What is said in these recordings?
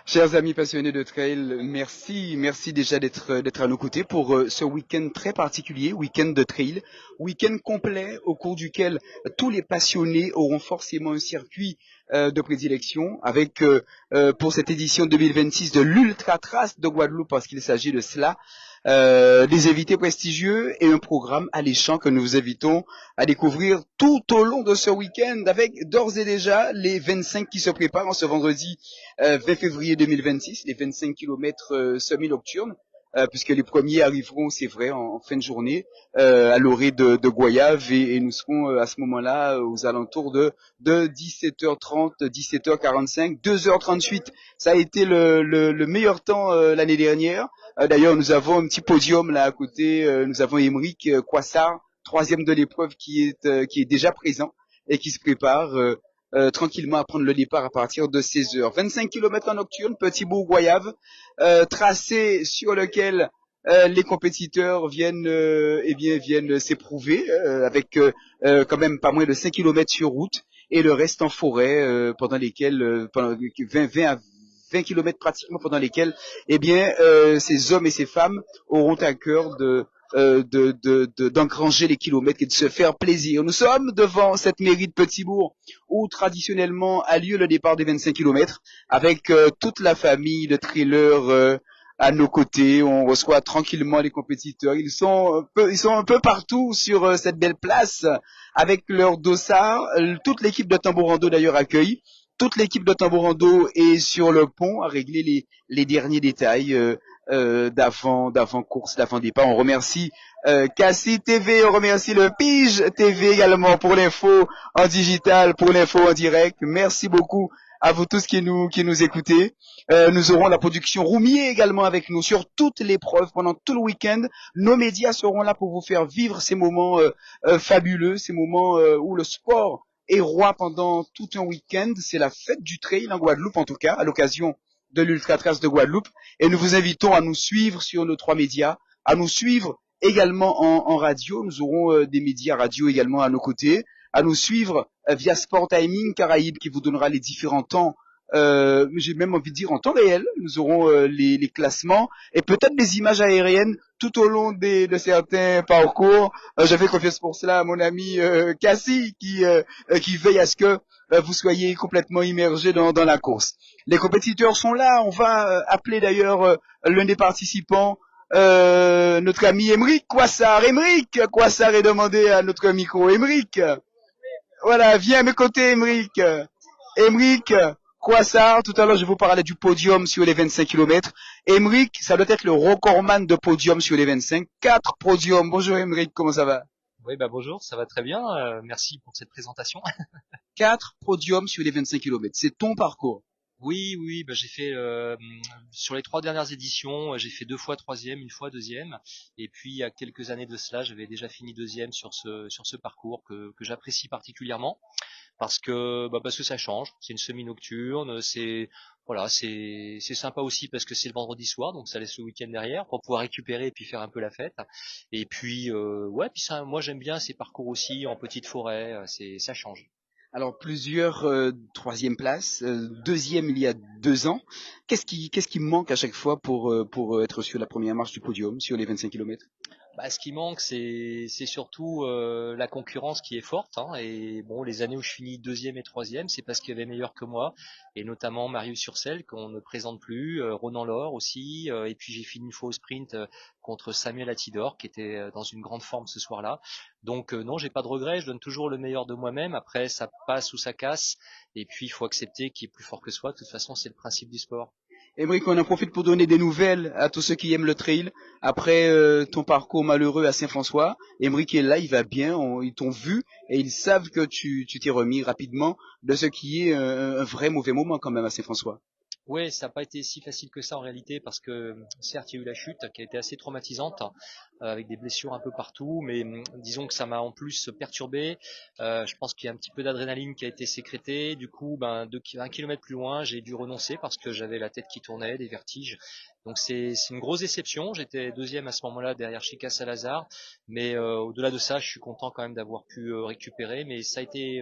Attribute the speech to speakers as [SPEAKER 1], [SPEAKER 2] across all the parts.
[SPEAKER 1] Chers amis passionnés de trail, merci déjà d'être à nos côtés pour ce week-end très particulier, week-end de trail, week-end complet au cours duquel tous les passionnés auront forcément un circuit de prédilection avec pour cette édition 2026 de l'Ultra Trace de Guadeloupe parce qu'il s'agit de cela. Des invités prestigieux et un programme alléchant que nous vous invitons à découvrir tout au long de ce week-end avec d'ores et déjà les 25 qui se préparent en ce vendredi 20 février 2026, les 25 km semi-nocturnes, puisque les premiers arriveront, c'est vrai, en fin de journée, à l'orée de Goyave, et nous serons à ce moment-là aux alentours de 17h30, 17h45, 2h38. Ça a été le meilleur temps l'année dernière. D'ailleurs, nous avons un petit podium là à côté. Nous avons Émeric Quassard, troisième de l'épreuve, qui est déjà présent et qui se prépare tranquillement à prendre le départ à partir de 16h. 25 km en nocturne, Petit Bourg Goyave, tracé sur lequel les compétiteurs viennent s'éprouver avec quand même pas moins de 5 km sur route et le reste en forêt pendant lesquels pendant 20 à 20 km pratiquement pendant lesquels ces hommes et ces femmes auront à cœur d'engranger les kilomètres et de se faire plaisir. Nous sommes devant cette mairie de Petit-Bourg où traditionnellement a lieu le départ des 25 kilomètres avec toute la famille de trailers à nos côtés. On reçoit tranquillement les compétiteurs. Ils sont un peu partout sur cette belle place avec leur dossard. Toute l'équipe de Tambourando d'ailleurs accueille. Toute l'équipe de Tambourando est sur le pont à régler les derniers détails d'avant course, d'avant départ. On remercie Cassie TV, on remercie le Pige TV également pour l'info en digital, pour l'info en direct. Merci beaucoup à vous tous qui nous écoutez. Nous aurons la production Roumier également avec nous sur toute l'épreuve pendant tout le week-end. Nos médias seront là pour vous faire vivre ces moments fabuleux, ces moments où le sport est roi pendant tout un week-end. C'est la fête du trail en Guadeloupe en tout cas, à l'occasion de l'Ultra Trace de Guadeloupe. Et nous vous invitons à nous suivre sur nos 3 médias, à nous suivre également en radio. Nous aurons des médias radio également à nos côtés, à nous suivre via Sport Timing Caraïbes qui vous donnera les différents temps. J'ai même envie de dire en temps réel. Nous aurons les classements et peut-être des images aériennes tout au long de certains parcours. Je fais confiance pour cela à mon ami Cassie qui veille à ce que vous soyez complètement immergés dans la course. Les compétiteurs sont là. On va appeler d'ailleurs l'un des participants, notre ami Émeric Quassard. Émeric Quassard est demandé à notre micro. Émeric, voilà, viens à mes côtés, Émeric. Émeric Quassard, tout à l'heure je vous parlais du podium sur les 25 km. Émeric, ça doit être le recordman de podium sur les 25. 4 podiums. Bonjour Émeric, comment ça va?
[SPEAKER 2] Oui, bonjour, ça va très bien. Merci pour cette présentation.
[SPEAKER 1] 4 podiums sur les 25 km. C'est ton parcours.
[SPEAKER 2] Oui, j'ai fait sur les 3 dernières éditions, j'ai fait 2 fois troisième, une fois deuxième, et puis il y a quelques années de cela, j'avais déjà fini deuxième sur ce parcours que j'apprécie particulièrement parce que ça change. C'est une semi-nocturne, c'est sympa aussi parce que c'est le vendredi soir, donc ça laisse le week-end derrière pour pouvoir récupérer et puis faire un peu la fête. Et puis puis ça, moi j'aime bien ces parcours aussi en petite forêt, ça change.
[SPEAKER 1] Alors plusieurs troisième place, deuxième il y a 2 ans. Qu'est-ce qui manque à chaque fois pour être sur la première marche du podium sur les 25 km?
[SPEAKER 2] Ce qui manque, c'est surtout la concurrence qui est forte. Hein, et bon, les années où je finis deuxième et troisième, c'est parce qu'il y avait meilleur que moi, et notamment Marius Surcel qu'on ne présente plus, Ronan Laure aussi, et puis j'ai fini une fois au sprint contre Samuel Attidor qui était dans une grande forme ce soir-là. Donc non, j'ai pas de regrets, je donne toujours le meilleur de moi-même. Après, ça passe ou ça casse, et puis il faut accepter qu'il est plus fort que soi. De toute façon, c'est le principe du sport.
[SPEAKER 1] Émeric, on en profite pour donner des nouvelles à tous ceux qui aiment le trail. Après ton parcours malheureux à Saint-François, Émeric est là, il va bien, ils t'ont vu et ils savent que tu t'es remis rapidement de ce qui est un vrai mauvais moment quand même à Saint-François.
[SPEAKER 2] Ouais, ça n'a pas été si facile que ça en réalité parce que certes il y a eu la chute qui a été assez traumatisante avec des blessures un peu partout, mais disons que ça m'a en plus perturbé. Je pense qu'il y a un petit peu d'adrénaline qui a été sécrétée. Du coup, 1 kilomètre plus loin, j'ai dû renoncer parce que j'avais la tête qui tournait, des vertiges. Donc c'est une grosse déception. J'étais deuxième à ce moment-là derrière Chica Salazar, mais au-delà de ça, je suis content quand même d'avoir pu récupérer. Mais ça a été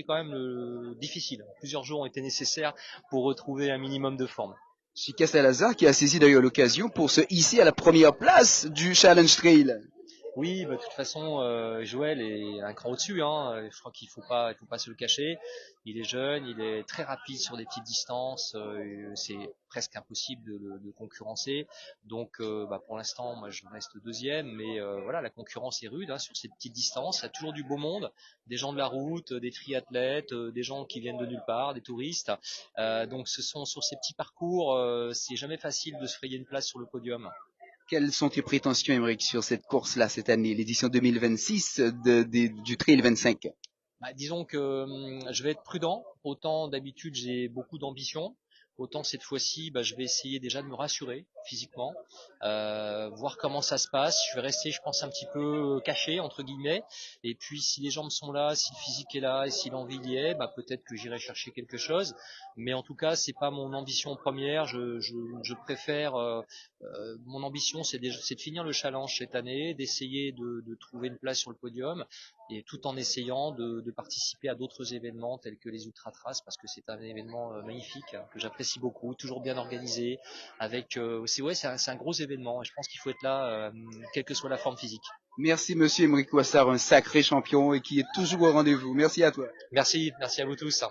[SPEAKER 2] quand même difficile. Plusieurs jours ont été nécessaires pour retrouver un minimum de forme.
[SPEAKER 1] Chika Salazar qui a saisi d'ailleurs l'occasion pour se hisser à la première place du Challenge Trail.
[SPEAKER 2] Oui, de toute façon, Joël est un cran au-dessus, hein. Je crois qu'il faut pas se le cacher. Il est jeune, il est très rapide sur des petites distances. C'est presque impossible de le concurrencer. Donc, pour l'instant, moi, je reste deuxième, mais voilà, la concurrence est rude, hein, sur ces petites distances. Il y a toujours du beau monde, des gens de la route, des triathlètes, des gens qui viennent de nulle part, des touristes. Donc, ce sont sur ces petits parcours, c'est jamais facile de se frayer une place sur le podium.
[SPEAKER 1] Quelles sont tes prétentions, Émeric, sur cette course-là cette année, l'édition 2026 du Trail 25?
[SPEAKER 2] Disons que je vais être prudent. Autant d'habitude j'ai beaucoup d'ambition, autant cette fois-ci je vais essayer déjà de me rassurer physiquement, voir comment ça se passe. Je vais rester, je pense, un petit peu caché entre guillemets. Et puis si les jambes sont là, si le physique est là et si l'envie y est, peut-être que j'irai chercher quelque chose. Mais en tout cas, c'est pas mon ambition première. Je préfère. Mon ambition, c'est de finir le challenge cette année, d'essayer de trouver une place sur le podium et tout en essayant de participer à d'autres événements tels que les Ultra Trace parce que c'est un événement magnifique que j'apprécie beaucoup, toujours bien organisé avec c'est un gros événement et je pense qu'il faut être là quelle que soit la forme physique.
[SPEAKER 1] Merci monsieur Émeric Ouassar, un sacré champion et qui est toujours au rendez-vous. Merci à toi.
[SPEAKER 2] Merci à vous tous.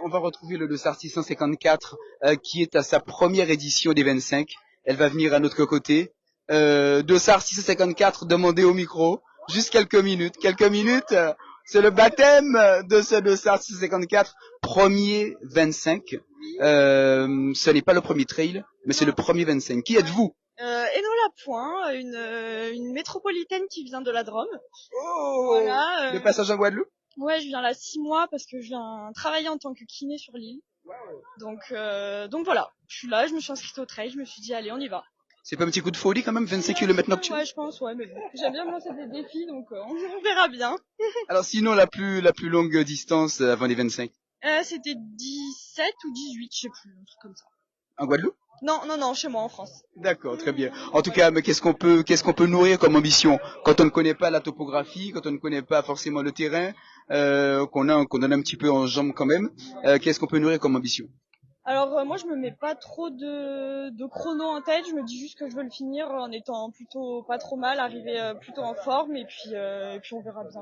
[SPEAKER 1] On va retrouver le Dossard 654 qui est à sa première édition des 25. Elle va venir à notre côté. Dossard 654, demandez au micro. Juste quelques minutes. C'est le baptême de ce Dossard 654, premier 25. Ce n'est pas le premier trail, mais c'est le premier 25. Qui êtes-vous?
[SPEAKER 3] Enola Point, une métropolitaine qui vient de la Drôme.
[SPEAKER 1] Oh,
[SPEAKER 3] voilà,
[SPEAKER 1] de passage en Guadeloupe?
[SPEAKER 3] Ouais, je viens là 6 mois parce que je viens travailler en tant que kiné sur l'île. Donc voilà, je suis là, je me suis inscrite au trail, je me suis dit allez, on y va.
[SPEAKER 1] C'est pas un petit coup de folie quand même, 25 km nocturnes?
[SPEAKER 3] Ouais, je pense, mais bon, j'aime bien me lancer des défis, donc on verra bien.
[SPEAKER 1] Alors sinon, la plus longue distance avant les 25?
[SPEAKER 3] C'était 17 ou 18, je sais plus, un truc comme ça.
[SPEAKER 1] En Guadeloupe?
[SPEAKER 3] Non, chez moi en France.
[SPEAKER 1] D'accord, très bien. En tout cas, mais qu'est-ce qu'on peut nourrir comme ambition quand on ne connaît pas la topographie, quand on ne connaît pas forcément le terrain, qu'on a un petit peu en jambes quand même. Qu'est-ce qu'on peut nourrir comme ambition?
[SPEAKER 3] Alors moi je me mets pas trop de chrono en tête, je me dis juste que je veux le finir en étant plutôt pas trop mal, arriver plutôt en forme et puis on verra bien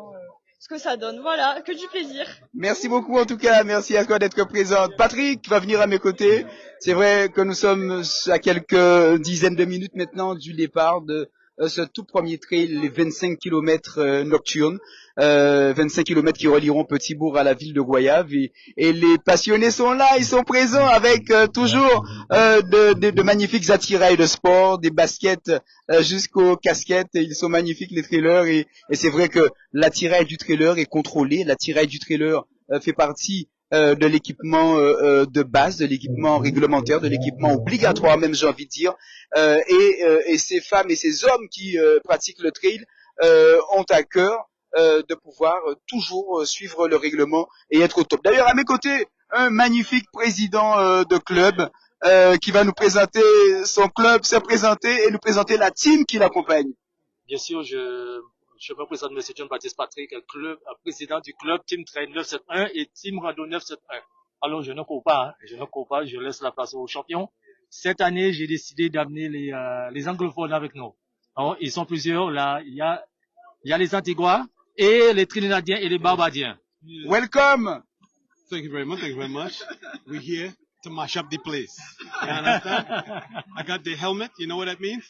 [SPEAKER 3] ce que ça donne. Voilà, que du plaisir.
[SPEAKER 1] Merci beaucoup en tout cas, merci à toi d'être présente. Patrick va venir à mes côtés. C'est vrai que nous sommes à quelques dizaines de minutes maintenant du départ de ce tout premier trail, les 25 km nocturnes, 25 km qui relieront Petit-Bourg à la ville de Goyave. Et les passionnés sont là, ils sont présents avec toujours de magnifiques attirails de sport, des baskets jusqu'aux casquettes. Ils sont magnifiques les trailers et c'est vrai que l'attirail du trailer est contrôlé. L'attirail du trailer fait partie de l'équipement de base, de l'équipement réglementaire, de l'équipement obligatoire même, j'ai envie de dire. Et ces femmes et ces hommes qui pratiquent le trail ont à cœur de pouvoir toujours suivre le règlement et être au top. D'ailleurs, à mes côtés, un magnifique président de club qui va nous présenter son club, se présenter et nous présenter la team qui l'accompagne.
[SPEAKER 4] Bien sûr, je me présente M. John Baptiste Patrick, président du club Team Trail 971 et Team Rando 971. Alors, je ne cours pas, je laisse la place aux champions. Cette année, j'ai décidé d'amener les anglophones avec nous. Alors, ils sont plusieurs, là, il y a les Antiguois et les Trinidadiens et les Barbadiens.
[SPEAKER 1] Welcome!
[SPEAKER 5] Thank you very much. We're here to mash up the place. You understand? I got the helmet, you know what that means?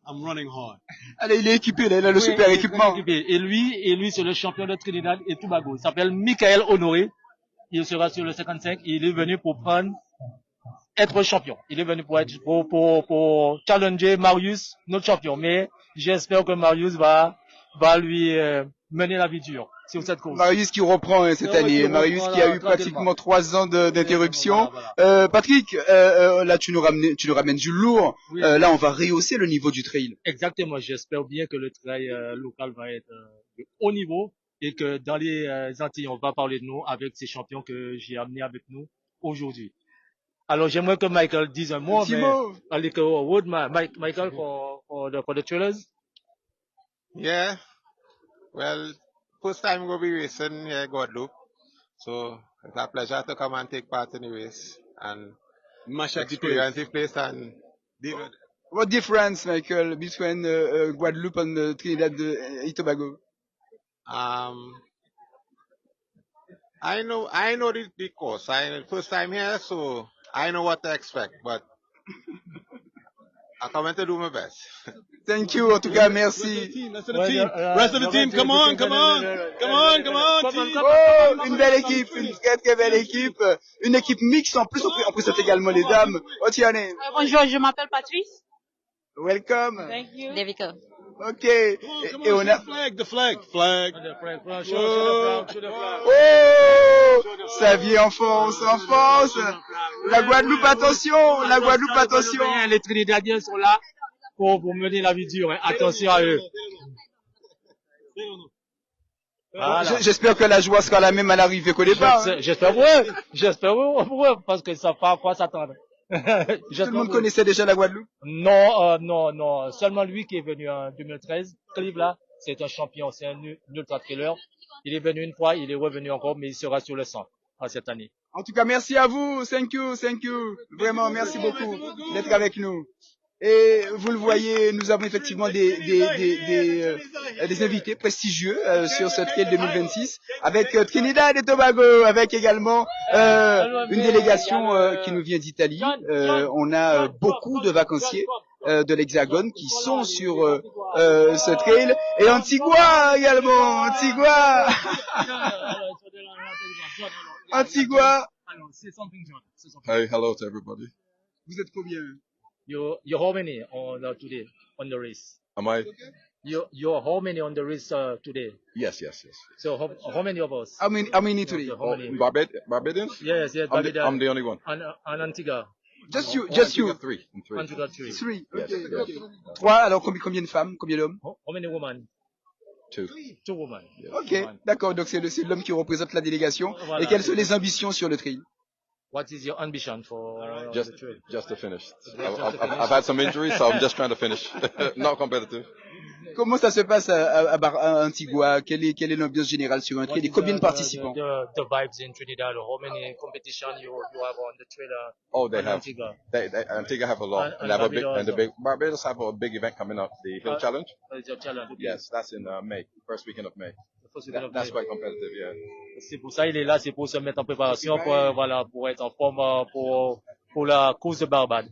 [SPEAKER 5] I'm running hard.
[SPEAKER 1] Allez, il est équipé, là, il a le super équipement.
[SPEAKER 4] Et lui, c'est le champion de Trinidad et Tobago. Il s'appelle Michael Honoré. Il sera sur le 55. Il est venu pour être champion. Il est venu pour challenger Marius, notre champion. Mais j'espère que Marius va lui mener la vie dure sur cette course.
[SPEAKER 1] Marius qui reprend cette année. Marius qui a eu pratiquement 3 ans d'interruption. Voilà. Patrick, là tu nous ramènes du lourd. Oui, là on va rehausser le niveau du trail.
[SPEAKER 4] Exactement. J'espère bien que le trail local va être de haut niveau et que dans les Antilles on va parler de nous avec ces champions que j'ai amenés avec nous aujourd'hui. Alors j'aimerais que Michael dise un mot. A little word, Michael, for the trailers.
[SPEAKER 6] Yeah. Well, first time we'll be racing here at Guadeloupe. So it's a pleasure to come and take part in the race. And
[SPEAKER 5] Mash up the place.
[SPEAKER 6] experience the place and deal with it.
[SPEAKER 1] What difference, Michael, between Guadeloupe and Trinidad and Tobago?
[SPEAKER 6] I know the course. First time here, so I know what to expect, but I'm coming to do my best.
[SPEAKER 1] Thank you, en tout cas, merci.
[SPEAKER 5] Rest of the team. Rest of the team. Come on. Team.
[SPEAKER 1] Oh, une belle équipe, une très très belle équipe. Une équipe mixte, en plus, on présente également les dames. What's your name?
[SPEAKER 7] Bonjour, je m'appelle Patrice.
[SPEAKER 1] Welcome.
[SPEAKER 3] Thank you.
[SPEAKER 7] Devika.
[SPEAKER 1] Ok. Et on a...
[SPEAKER 5] The flag.
[SPEAKER 1] Oh, ça vient en France. La Guadeloupe, attention.
[SPEAKER 4] Les Trinidadiens sont là pour mener la vie dure. Hein. Attention à eux. Voilà.
[SPEAKER 1] J'espère que la joie sera la même à l'arrivée qu'au départ.
[SPEAKER 4] J'espère pour eux, parce qu'ils ne savent pas à quoi s'attendre.
[SPEAKER 1] Tout le monde connaissait déjà la Guadeloupe?
[SPEAKER 4] Non. Seulement lui qui est venu en 2013. Clive là, c'est un champion, c'est un ultra trailer. Il est venu une fois, il est revenu encore, mais il sera sur le 100 cette année.
[SPEAKER 1] En tout cas, merci à vous. Thank you. Vraiment, merci beaucoup d'être avec nous. Et vous le voyez, nous avons effectivement des invités prestigieux sur ce trail 2026 avec Trinidad et Tobago, avec également une délégation qui nous vient d'Italie. On a beaucoup de vacanciers de l'Hexagone qui sont sur ce trail, et Antigua également. Antigua.
[SPEAKER 8] Hey, hello to everybody.
[SPEAKER 1] Vous êtes combien?
[SPEAKER 4] You're how many today on the race?
[SPEAKER 8] Am I?
[SPEAKER 4] You're how many on the race today?
[SPEAKER 8] Yes.
[SPEAKER 4] So how many of us?
[SPEAKER 1] How many today?
[SPEAKER 4] How many?
[SPEAKER 8] Barbadians?
[SPEAKER 4] Yes.
[SPEAKER 8] I'm the only one.
[SPEAKER 4] And Antigua.
[SPEAKER 1] Just you.
[SPEAKER 8] Three.
[SPEAKER 4] Antigua three.
[SPEAKER 1] Three.
[SPEAKER 8] Yes.
[SPEAKER 1] Trois. Alors combien de femmes, combien d'hommes?
[SPEAKER 4] How many women?
[SPEAKER 8] Two.
[SPEAKER 4] Two women.
[SPEAKER 1] Ok, d'accord. Donc c'est l'homme qui représente la délégation.
[SPEAKER 4] Voilà.
[SPEAKER 1] Et quelles sont les ambitions sur le trail?
[SPEAKER 4] What is your ambition for the trail?
[SPEAKER 8] Just to finish. I've had some injuries, so I'm just trying to finish. Not competitive.
[SPEAKER 1] Comment ça se passe à Antigua? Quelle est l'ambiance générale sur un trail? Et combien de participants?
[SPEAKER 4] The vibes in Trinidad. How many competitions you have on the trail?
[SPEAKER 8] Oh, they
[SPEAKER 4] on
[SPEAKER 8] have.
[SPEAKER 4] Antigua?
[SPEAKER 8] Antigua have a lot.
[SPEAKER 4] And
[SPEAKER 8] They have
[SPEAKER 4] Barbados
[SPEAKER 8] Barbados have a big event coming up, the Hill Challenge.
[SPEAKER 4] It's a challenge. Okay.
[SPEAKER 8] Yes, that's in May, first weekend of May.
[SPEAKER 4] The first weekend of
[SPEAKER 8] That's
[SPEAKER 4] May.
[SPEAKER 8] quite competitive, yeah.
[SPEAKER 4] C'est pour ça il est là, c'est pour se mettre en préparation pour être en forme pour la course de Barbade.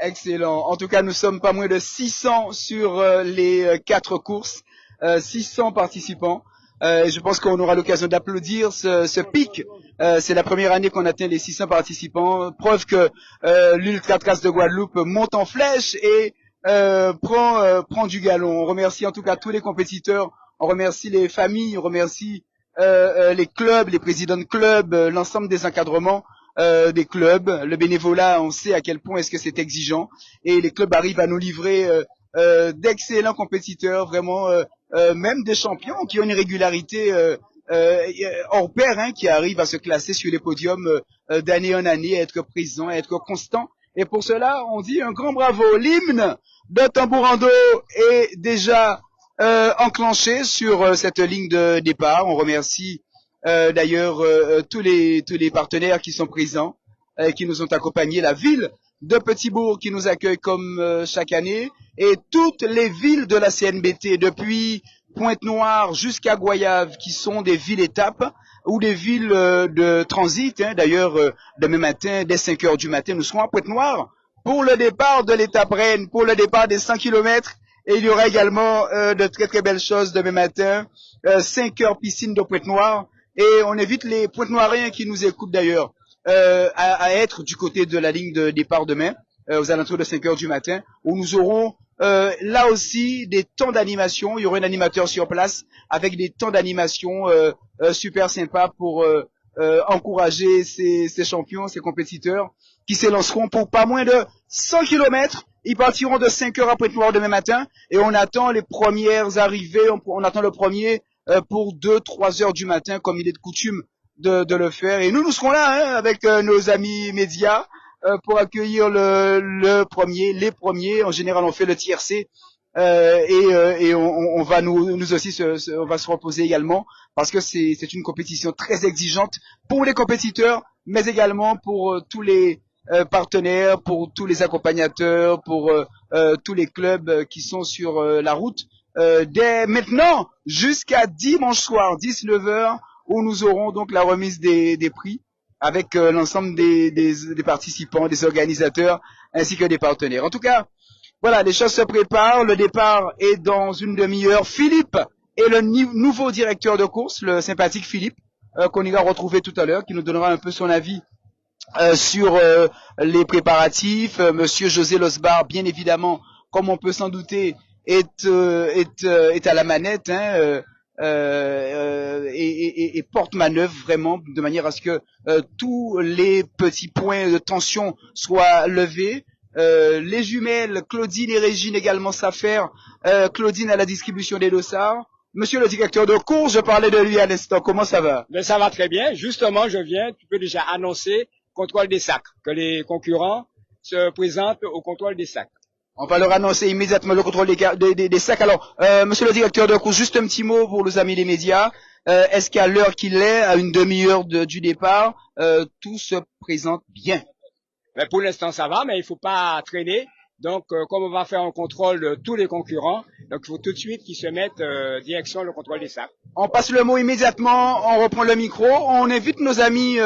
[SPEAKER 1] Excellent. En tout cas, nous sommes pas moins de 600 sur les 4 courses, 600 participants. Je pense qu'on aura l'occasion d'applaudir ce pic. C'est la première année qu'on atteint les 600 participants. Preuve que l'Ultra Trace de Guadeloupe monte en flèche et prend du galon. On remercie en tout cas tous les compétiteurs. On remercie les familles. On remercie les clubs, les présidents de clubs, l'ensemble des encadrements des clubs. Le bénévolat, on sait à quel point est-ce que c'est exigeant. Et les clubs arrivent à nous livrer d'excellents compétiteurs, vraiment même des champions qui ont une régularité hors pair, hein, qui arrivent à se classer sur les podiums d'année en année, à être présents, à être constants. Et pour cela, on dit un grand bravo. L'hymne de Tambourando est déjà enclenché sur cette ligne de départ. On remercie d'ailleurs tous les partenaires qui sont présents, qui nous ont accompagnés, la ville de Petit-Bourg qui nous accueille comme chaque année, et toutes les villes de la CNBT, depuis Pointe-Noire jusqu'à Goyave, qui sont des villes-étapes ou des villes de transit. Hein. D'ailleurs, demain matin, dès 5 heures du matin, nous serons à Pointe-Noire pour le départ de l'étape reine, pour le départ des 100 km. Et il y aura également de très très belles choses demain matin, 5 heures piscine de Pointe-Noire. Et on invite les Pointe-Noiriens qui nous écoutent d'ailleurs à être du côté de la ligne de départ demain, aux alentours de 5 heures du matin, où nous aurons là aussi des temps d'animation. Il y aura un animateur sur place avec des temps d'animation super sympas pour encourager ces champions, ces compétiteurs qui s'élanceront pour pas moins de 100 km. Ils partiront de 5 heures à Pointe-Noire demain matin et on attend les premières arrivées, on attend le premier pour 2-3 heures du matin comme il est de coutume de le faire. Et nous serons là, hein, avec nos amis médias pour accueillir les premiers. En général, on fait le tiercé et on va nous aussi on va se reposer également parce que c'est une compétition très exigeante pour les compétiteurs, mais également pour tous les partenaires, pour tous les accompagnateurs, pour tous les clubs qui sont sur la route. Dès maintenant jusqu'à dimanche soir 19h où nous aurons donc la remise des prix avec l'ensemble des participants, des organisateurs ainsi que des partenaires. En tout cas, voilà, les choses se préparent. Le départ est dans une demi-heure. Philippe est le nouveau directeur de course, le sympathique Philippe, qu'on ira retrouver tout à l'heure, qui nous donnera un peu son avis sur les préparatifs. Monsieur José Losbar, bien évidemment, comme on peut s'en douter, est à la manette et porte manœuvre vraiment de manière à ce que tous les petits points de tension soient levés. Les jumelles, Claudine et Régine également s'affairent. Claudine à la distribution des dossards. Monsieur le directeur de course, je parlais de lui à l'instant. Comment ça va?
[SPEAKER 9] Mais ça va très bien. Justement, tu peux déjà annoncer contrôle des sacs, que les concurrents se présentent au contrôle des sacs.
[SPEAKER 1] On va leur annoncer immédiatement le contrôle des sacs. Alors, monsieur le directeur de course, juste un petit mot pour nos amis les médias. Est-ce qu'à l'heure qu'il est, à une demi-heure du départ, tout se présente bien?
[SPEAKER 9] Mais pour l'instant, ça va, mais il faut pas traîner. Donc, comme on va faire un contrôle de tous les concurrents, donc il faut tout de suite qu'ils se mettent direction le contrôle des sacs.
[SPEAKER 1] On passe le mot immédiatement, on reprend le micro, on invite nos amis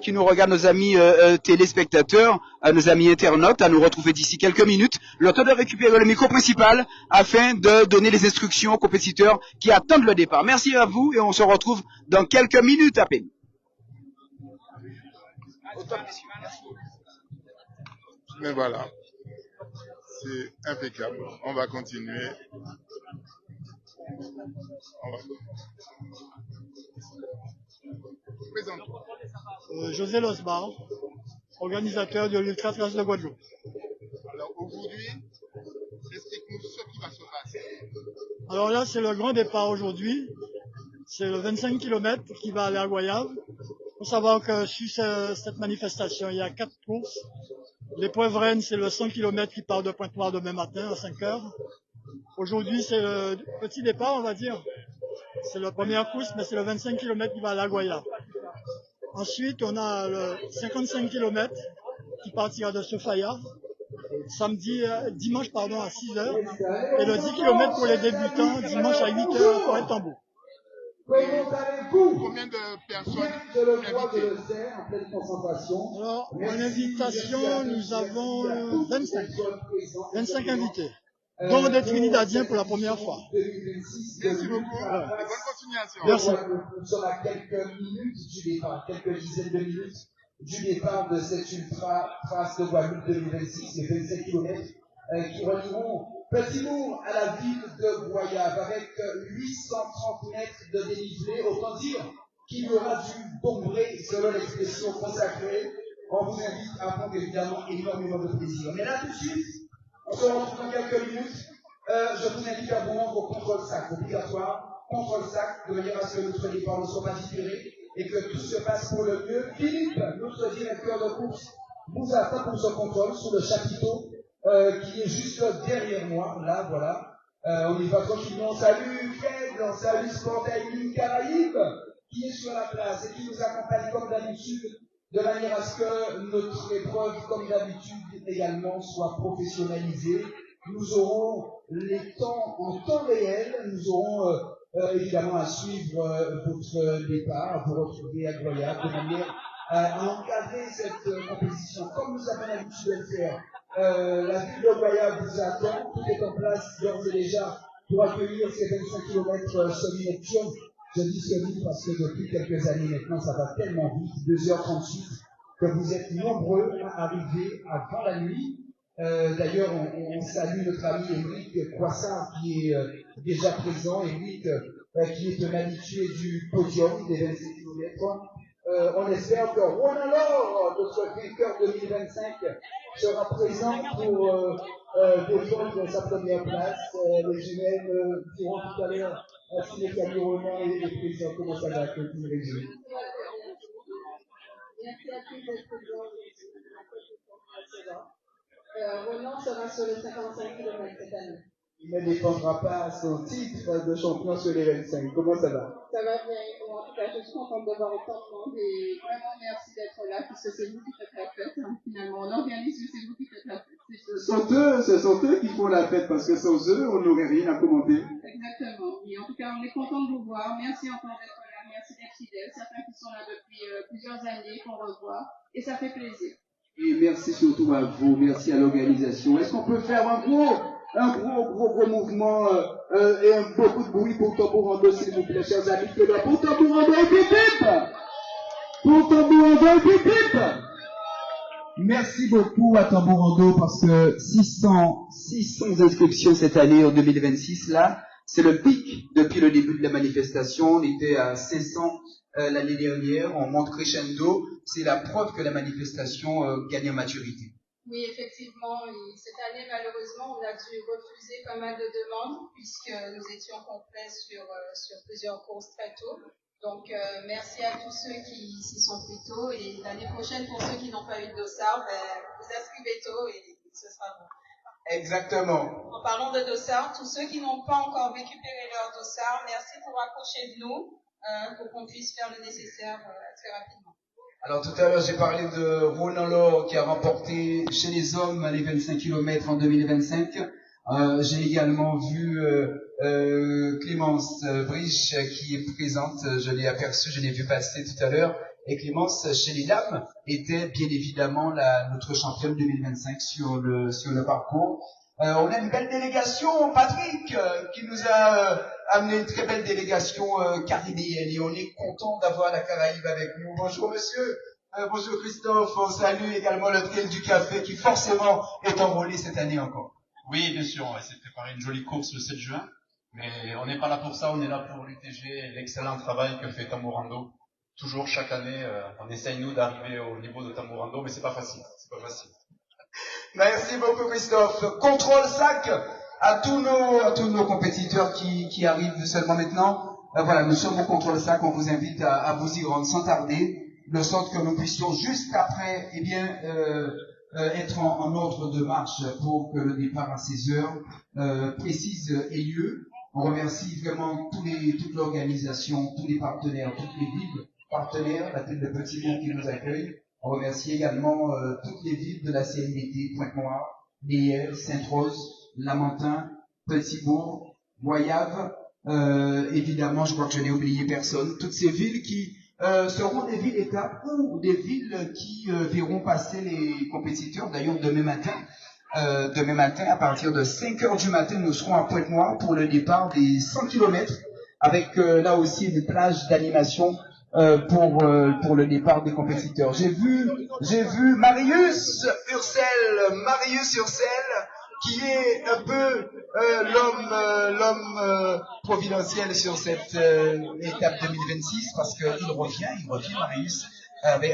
[SPEAKER 1] qui nous regardent, nos amis téléspectateurs, nos amis internautes à nous retrouver d'ici quelques minutes, le temps de récupérer le micro principal afin de donner les instructions aux compétiteurs qui attendent le départ. Merci à vous et on se retrouve dans quelques minutes à peine.
[SPEAKER 10] Mais voilà, c'est impeccable. On va continuer. Présente-toi.
[SPEAKER 11] José Losbar, organisateur de l'Ultra Trace de Guadeloupe.
[SPEAKER 10] Alors aujourd'hui, explique-nous ce qui va se passer.
[SPEAKER 11] Alors là, c'est le grand départ aujourd'hui. C'est le 25 km qui va aller à Goyave. Il faut savoir que sur cette manifestation, il y a 4 courses. L'épreuve reine, c'est le 100 km qui part de Pointe-Noire demain matin à 5 heures. Aujourd'hui, c'est le petit départ, on va dire. C'est la première course, mais c'est le 25 km qui va à la Goyave. Ensuite, on a le 55 km qui partira de Sofaya, dimanche à 6 heures. Et le 10 km pour les débutants, dimanche à 8 heures à Forêt-Tambour.
[SPEAKER 10] Combien de personnes invitées?
[SPEAKER 11] Alors, en invitation, nous avons 25 invités, dont des Trinidadiens pour la première fois.
[SPEAKER 10] Merci beaucoup. Bonne continuation.
[SPEAKER 11] Merci.
[SPEAKER 12] Nous sommes à quelques minutes du départ, quelques dizaines de minutes du départ de cette Ultra Trace de Guadeloupe 2026, les 25 km qui relieront Petit-Bourg à la ville de Goyave avec 830 mètres de dénivelé. Autant dire qu'il y aura du bombré selon l'expression consacrée. On vous invite à prendre évidemment énormément de plaisir. Mais là tout de suite, on se retrouve dans quelques minutes. Je vous invite à vous rendre au contrôle-sac obligatoire, contrôle-sac, de manière à ce que notre départ ne soit pas différé et que tout se passe pour le mieux. Philippe, notre directeur de course, vous attend pour ce contrôle sous le chapiteau qui est juste derrière moi. Là, voilà. On y va tranquillement. Salut Fred, salue Spontané Caraïbes qui est sur la place et qui nous accompagne comme d'habitude de manière à ce que notre épreuve, comme d'habitude, également soit professionnalisée. Nous aurons les temps en temps réel, nous aurons évidemment à suivre votre départ, à vous retrouver à Goyave, de manière à encadrer cette compétition comme nous avons l'habitude de le faire. La ville de Goyave vous attend, tout est en place d'ores et déjà pour accueillir ces 25 km semi-nocturnes. Je dis semi parce que depuis quelques années maintenant, ça va tellement vite, 2h38, que vous êtes nombreux à arriver avant la nuit. D'ailleurs, on salue notre ami Éric Croissant qui est déjà présent, Éric qui est un habitué du podium des 25 km. On espère que Roland Laure, notre vainqueur 2025, sera présent pour défendre sa première place. Les jumelles diront tout à l'heure si les Camille Roland est présent. Comment ça va, Claudine Régine?
[SPEAKER 13] Merci à tous d'être présents. Roland sera sur les 55 km cette année.
[SPEAKER 12] Il ne défendra pas son titre de champion sur les 25. Comment ça va?
[SPEAKER 13] Ça va bien. En tout cas, je suis contente de voir autant de monde et vraiment merci d'être là puisque c'est vous qui faites la fête. Hein. Finalement, on organise, mais c'est vous qui faites la fête.
[SPEAKER 12] Ce sont eux qui font la fête parce que sans eux, on n'aurait rien à commenter.
[SPEAKER 13] Exactement. Et en tout cas, on est content de vous voir. Merci encore d'être là. Merci d'être fidèles. Certains qui sont là depuis plusieurs années, qu'on revoit. Et ça fait plaisir.
[SPEAKER 12] Et merci surtout à vous. Merci à l'organisation. Est-ce qu'on peut faire un gros mouvement et beaucoup de bruit pour Tambourando, s'il vous plaît, chers amis. Pour Tambourando et Pipip! Pour Tambourando et Pipip! Merci beaucoup à Tambourando parce que 600 inscriptions cette année en 2026, là, c'est le pic depuis le début de la manifestation. On était à 500 l'année dernière, on monte crescendo. C'est la preuve que la manifestation gagne en maturité.
[SPEAKER 13] Oui, effectivement. Et cette année, malheureusement, on a dû refuser pas mal de demandes puisque nous étions complets sur plusieurs courses très tôt. Donc, merci à tous ceux qui s'y sont plus tôt. Et l'année prochaine, pour ceux qui n'ont pas eu de dossard, vous inscrivez tôt et ce sera bon.
[SPEAKER 12] Exactement.
[SPEAKER 13] En parlant de dossard, tous ceux qui n'ont pas encore récupéré leur dossard, merci pour approcher de nous pour qu'on puisse faire le nécessaire très rapidement.
[SPEAKER 12] Alors tout à l'heure, j'ai parlé de Ronan Laure qui a remporté chez les hommes les 25 km en 2025. J'ai également vu Clémence Briche qui est présente. Je l'ai aperçue, je l'ai vu passer tout à l'heure. Et Clémence, chez les dames, était bien évidemment notre championne 2025 sur le parcours. On a une belle délégation, Patrick, qui nous a amené une très belle délégation caribéenne et on est content d'avoir la Caraïbe avec nous. Bonjour monsieur, bonjour Christophe, on salue également le Trail du Café qui forcément est enrôlé cette année encore.
[SPEAKER 14] Oui, bien sûr, on va essayer de préparer une jolie course le 7 juin, mais on n'est pas là pour ça, on est là pour l'UTG, l'excellent travail que fait Tambourando. Toujours, chaque année, on essaye nous d'arriver au niveau de Tambourando, mais c'est pas facile.
[SPEAKER 12] Merci beaucoup Christophe. Contrôle sac à tous nos compétiteurs qui arrivent seulement maintenant. Voilà, nous sommes au contrôle sac, on vous invite à vous y rendre sans tarder, de sorte que nous puissions juste après, être en ordre de marche pour que le départ à 16h précise ait lieu. On remercie vraiment toute l'organisation, tous les partenaires, toutes les villes partenaires, la ville de Petit-Bourg qui nous accueille. On remercie également toutes les villes de la CNBT, Pointe-Noire, Liège, Sainte-Rose, Lamentin, Petit-Bourg, Goyave. Évidemment, je crois que je n'ai oublié personne. Toutes ces villes qui seront des villes étapes ou des villes qui verront passer les compétiteurs. D'ailleurs, demain matin, à partir de 5h du matin, nous serons à Pointe-Noire pour le départ des 100 km avec là aussi une plage d'animation pour le départ des compétiteurs. J'ai vu Marius Ursel, qui est un peu l'homme providentiel sur cette étape 2026 parce qu'il revient Marius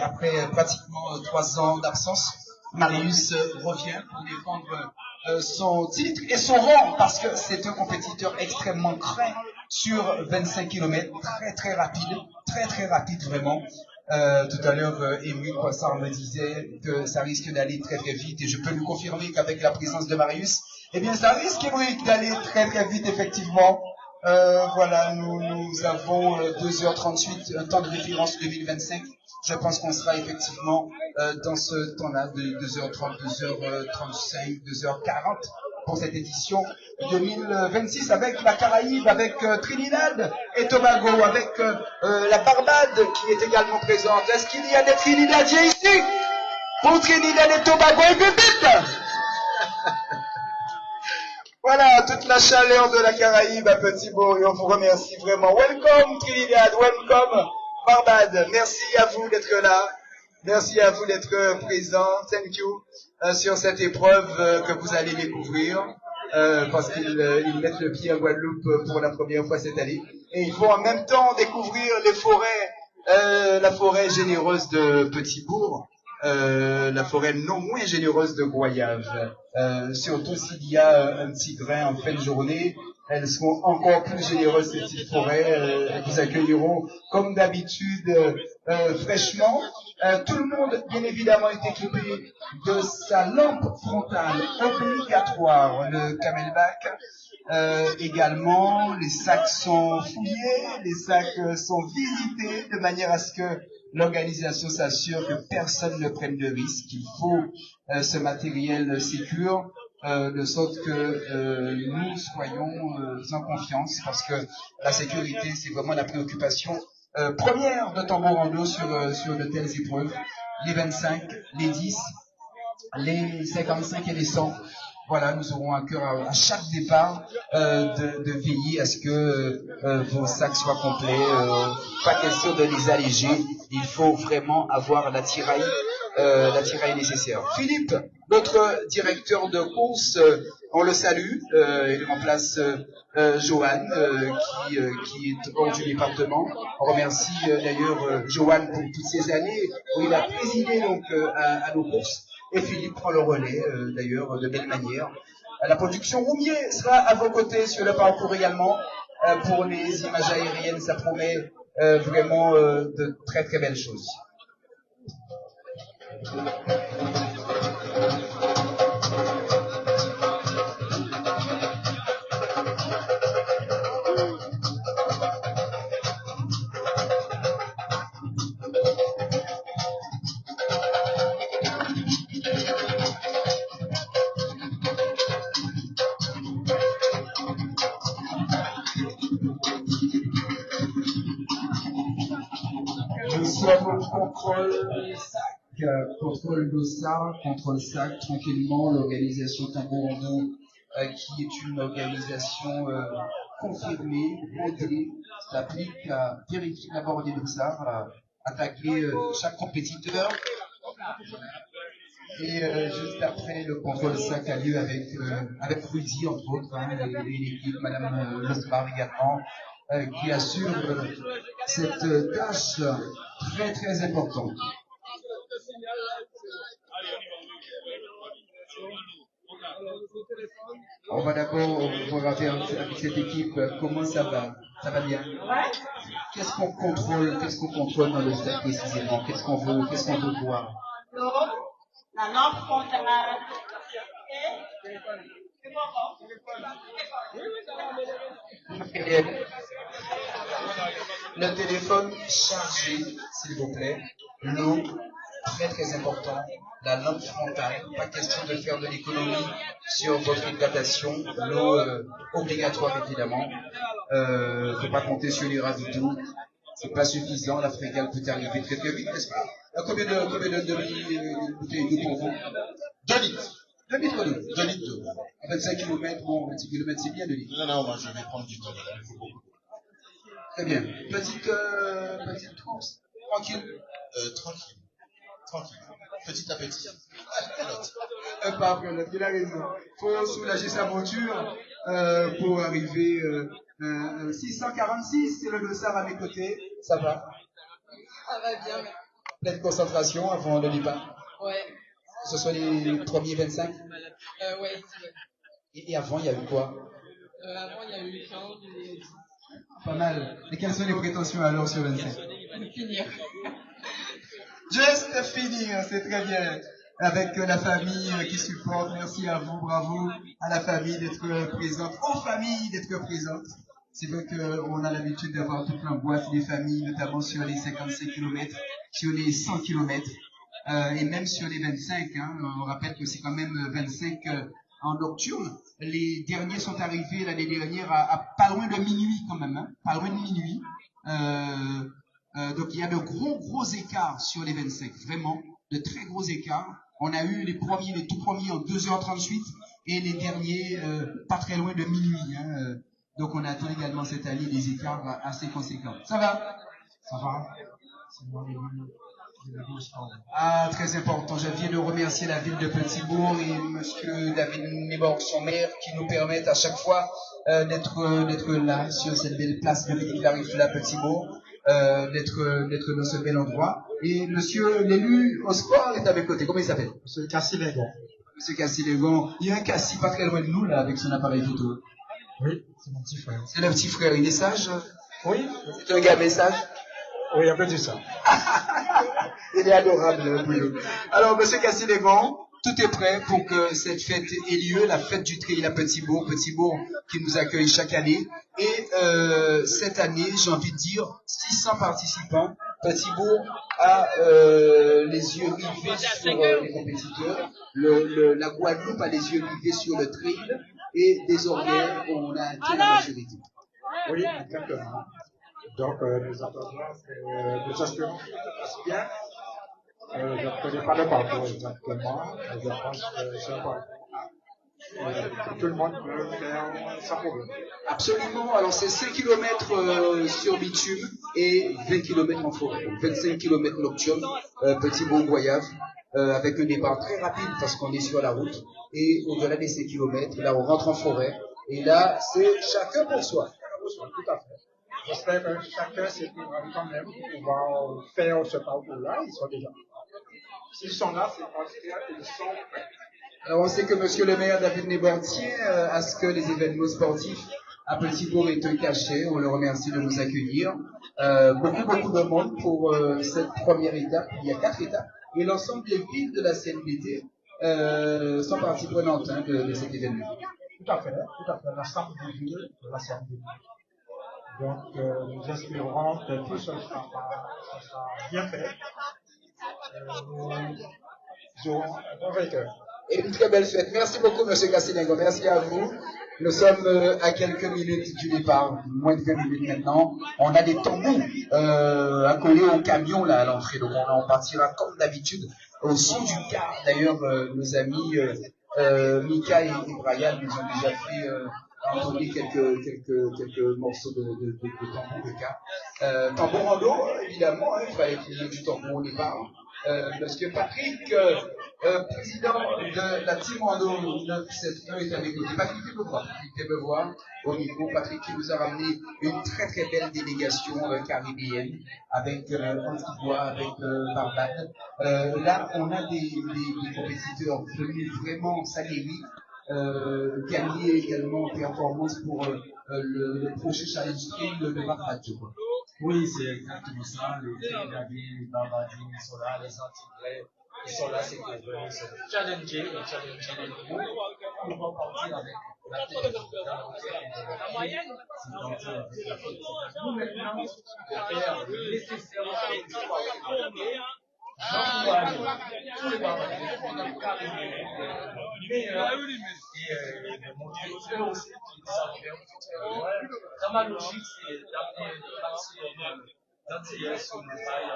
[SPEAKER 12] après pratiquement 3 ans d'absence. Marius revient pour défendre son titre et son rang parce que c'est un compétiteur extrêmement craint sur 25 km, très rapide vraiment. Tout à l'heure, Émile Poissard me disait que ça risque d'aller très vite et je peux lui confirmer qu'avec la présence de Marius, eh bien ça risque d'aller très vite effectivement. Voilà, nous avons 2h38, un temps de référence 2025. Je pense qu'on sera effectivement dans ce temps-là de 2h30, 2h35, 2h40 pour cette édition 2026 avec la Caraïbe, avec Trinidad et Tobago, avec la Barbade qui est également présente. Est-ce qu'il y a des Trinidadiens ici? Pour Trinidad et Tobago et Pépite. Voilà, toute la chaleur de la Caraïbe à Petit-Bourg et on vous remercie vraiment. Welcome Trinidad, welcome Barbade. Merci à vous d'être là. Merci à vous d'être présents. Thank you sur cette épreuve que vous allez découvrir parce qu'ils mettent le pied en Guadeloupe pour la première fois cette année. Et ils vont en même temps découvrir les forêts, la forêt généreuse de Petit-Bourg, la forêt non moins généreuse de Goyave. Surtout s'il y a un petit grain en fin de journée, elles seront encore plus généreuses ces petites forêts. Elles vous accueilleront comme d'habitude fraîchement. Tout le monde, bien évidemment, est équipé de sa lampe frontale obligatoire, le Camelback.
[SPEAKER 1] Également, les sacs sont fouillés, les sacs sont visités de manière à ce que l'organisation s'assure que personne ne prenne de risque. Il faut ce matériel sécure, de sorte que nous soyons en confiance, parce que la sécurité, c'est vraiment la préoccupation première de Tambourando sur de telles épreuves. Les 25, les 10, les 55 et les 100. Voilà, nous aurons à cœur à chaque départ de veiller à ce que vos sacs soient complets. Pas question de les alléger. Il faut vraiment avoir l'attirail nécessaire. Philippe, notre directeur de course, on le salue. Il remplace Johan, qui est hors du département. On remercie d'ailleurs Johan pour toutes ces années où il a présidé donc à nos courses. Et Philippe prend le relais, d'ailleurs, de belle manière. La production Roumier sera à vos côtés sur le parcours également. Pour les images aériennes, ça promet vraiment de très très belles choses. Contrôle Dossard, contrôle SAC, tranquillement, l'organisation Tambourando, qui est une organisation confirmée, modérée, s'applique à vérifier d'abord des Dossards, à attaquer chaque compétiteur. Et juste après, le contrôle SAC a lieu avec Rudy, entre autres, et l'équipe, Madame Losbar également, qui assure cette tâche très très importante. On va d'abord voir avec cette équipe comment ça va. Ça va bien. Qu'est-ce qu'on contrôle dans le sac précisément? Qu'est-ce qu'on veut voir?
[SPEAKER 7] La lampe frontale.
[SPEAKER 1] Le téléphone chargé, s'il vous plaît. L'eau, très très important. La lampe frontale, pas question de faire de l'économie sur votre hydratation. L'eau obligatoire évidemment. Faut pas compter sur les ravitaux. C'est pas suffisant. La frégale peut arriver très très vite, n'est-ce pas? Combien de bouteilles d'eau pour vous? 2 litres. 2 litres d'eau. 2 litres d'eau. À 25 km, bon, 26 km, c'est bien 2 litres.
[SPEAKER 10] Non, moi je vais prendre du temps.
[SPEAKER 1] Très bien. Petite course. Tranquille.
[SPEAKER 10] Tranquille. Petit à petit.
[SPEAKER 1] Pas problème, il a raison. Faut soulager sa monture pour arriver 646, c'est le dossard à mes côtés. Ça va?
[SPEAKER 15] Ça va bien.
[SPEAKER 1] Pleine concentration avant le départ.
[SPEAKER 15] Ouais.
[SPEAKER 1] Ce sont les premiers 25?
[SPEAKER 15] Ouais.
[SPEAKER 1] Et avant, il y a eu quoi?
[SPEAKER 15] Avant, il y a eu 15 et 10.
[SPEAKER 1] Pas mal. Et quelles sont les prétentions alors sur 25?
[SPEAKER 15] Finir.
[SPEAKER 1] Juste finir, c'est très bien. Avec la famille qui supporte, merci à vous, bravo à la famille d'être présente, aux familles d'être présentes. C'est vrai qu'on a l'habitude d'avoir toute l'angoisse des familles, notamment sur les 55 km, sur les 100 km, et même sur les 25. On rappelle que c'est quand même 25 en nocturne. Les derniers sont arrivés l'année dernière à pas loin de minuit quand même, pas loin de minuit. Donc il y a de gros écarts sur les 25, vraiment, de très gros écarts. On a eu les tout premiers en 2h38 et les derniers pas très loin de minuit. Donc on attend également cette année des écarts assez conséquents. Ça va? Ça va? Ah, très important. Je viens de remercier la ville de Petit-Bourg et monsieur David Nébor, son maire, qui nous permettent à chaque fois d'être là sur cette belle place de Clarifla à Petit-Bourg. D'être dans ce bel endroit. Et monsieur l'élu au sport est à mes côtés. Comment il s'appelle? Monsieur Cassi-Légon. Monsieur Cassi-Légon. Il y a un Cassi pas très loin de nous, là, avec son appareil photo.
[SPEAKER 16] Oui, c'est mon petit frère.
[SPEAKER 1] C'est le petit frère. Il est sage?
[SPEAKER 16] Oui.
[SPEAKER 1] C'est un gars sage?
[SPEAKER 16] Oui, un peu de ça.
[SPEAKER 1] Il est adorable, le boulot. Alors, monsieur Cassi-Légon,
[SPEAKER 12] tout est prêt pour que cette fête ait lieu, la fête du trail à Petit-Bourg qui nous accueille chaque année. Et cette année, j'ai envie de dire, 600 participants. Petit-Bourg a les yeux rivés sur les compétiteurs. La Guadeloupe a les yeux rivés sur le trail. Et désormais, on a atteint la majorité.
[SPEAKER 16] Oui, exactement. Donc, nous attendons que nous espérons que ça se passe bien. Je ne connais pas le parcours exactement, mais je pense que c'est un parcours que tout le monde peut faire sans problème.
[SPEAKER 12] Absolument. Alors, c'est 5 km sur bitume et 20 km en forêt. Donc, 25 km nocturne, Petit-Bourg-Goyave, avec un départ très rapide parce qu'on est sur la route. Et au-delà des 5 km, là, on rentre en forêt. Et là, c'est chacun pour soi.
[SPEAKER 16] Tout à fait. J'espère que chacun s'est préparé quand même pour pouvoir faire ce parcours-là. Ils sont déjà. S'ils sont là, c'est parce qu'ils sont prêts.
[SPEAKER 12] Alors, on sait que Monsieur le maire David Nebouard tient à ce que les événements sportifs à Petit-Bourg aient un cachet. On le remercie de nous accueillir. Beaucoup de monde pour cette première étape. Il y a 4 étapes. Et l'ensemble des villes de la CNBT sont parties prenantes de cet événement.
[SPEAKER 16] Tout à fait. L'ensemble des villes de la CNBT. Donc, nous espérons que tout ça sera bien fait. Nous aurons un bon vainqueur.
[SPEAKER 12] Et une très belle fête. Merci beaucoup, Monsieur Cassinengo. Merci à vous. Nous sommes à quelques minutes du départ, moins de 20 minutes maintenant. On a des tambours accolés au camion là à l'entrée. Donc on partira comme d'habitude au son du car. D'ailleurs, nos amis Mika et Brian nous ont déjà fait entonner quelques morceaux de tambour de car. Tambour en dos, évidemment, il fallait qu'il y ait du tambour au départ. Monsieur Patrick, président de la team Rando 971 est avec nous. Patrick me voir au micro. Patrick qui nous a ramené une très très belle délégation caribéenne avec Antigua, avec Barbade. Là, on a des compétiteurs venus vraiment s'aguerrir. Gagner également en performance pour le prochain challenge trail de Barbade.
[SPEAKER 17] Oui, c'est exactement ça. Les Trinidadiens, les Barbadiens, ils sont là, les Antillais, ils sont là, c'est pour venir se challenger et challenger les nouveaux. On va partir avec la tête dans la moyenne, c'est parti avec la tête. Nous, maintenant, de faire le nécessaire j'encourage tous les Barbadiens qui ont carrément meilleurs et de montrer eux aussi qu'ils savent faire. Dans ma logique, c'est d'amener le maximum d'antillais sur le trail